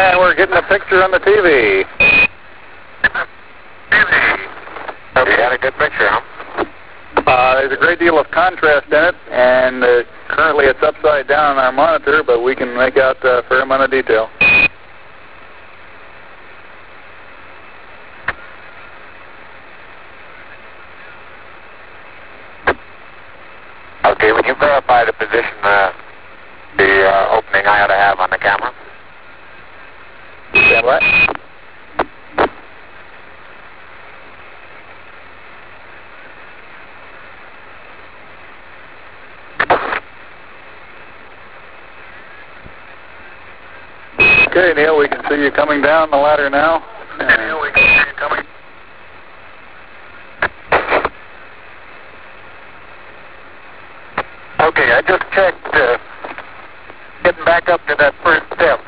And we're getting a picture on the TV. Hope you got a good picture, huh? There's a great deal of contrast in it, and currently it's upside down on our monitor, but we can make out a fair amount of detail. Okay, would you verify the position the opening I ought to have on the camera? Stand by. Okay, Neil, we can see you coming down the ladder now. Neil, we can see you coming. Okay, I just checked getting back up to that first step.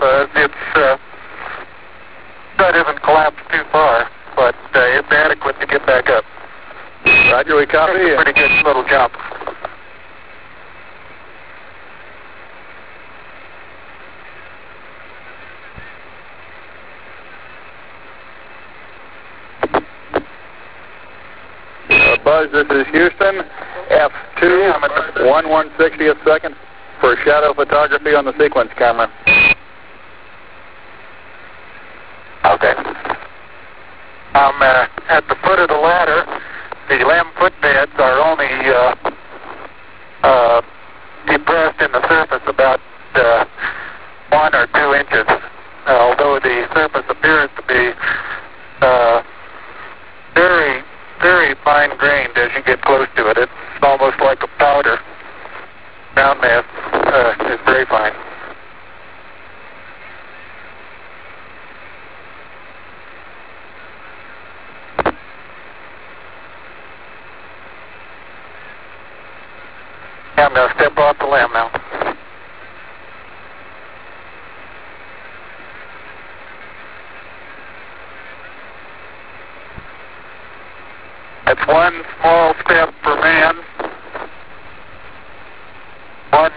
That isn't collapsed too far, but it's adequate to get back up. Roger, we copy. It's a pretty good little jump. Buzz, this is Houston, F2, 1/160th second for shadow photography on the sequence camera. Okay. I'm at the foot of the ladder. The lamb footbeds are only depressed in the surface about 1 or 2 inches, although the surface appears to be very, very fine-grained as you get close to it. It's almost like a powder. Ground mass is very fine. I'm going to step off the lamb now. That's one small step for man, one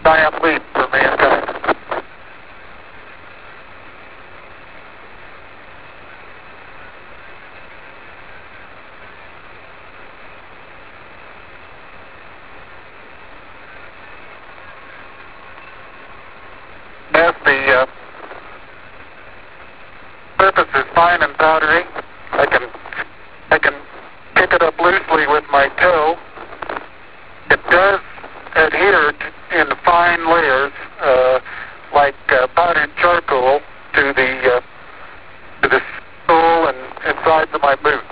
giant leap for mankind. As the surface is fine and powdery, I can pick it up loosely with my toe. It does adhere in fine layers, like powdered charcoal, to the sole and sides of my boot.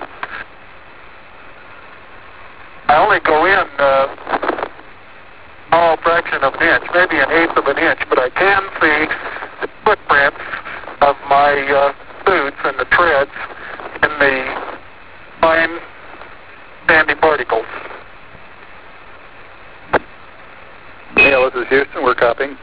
I only go in a small fraction of an inch, maybe 1/8 of an inch, but I can see the footprints of my boots and the treads in the fine sandy particles. Neil, this is Houston. We're copying.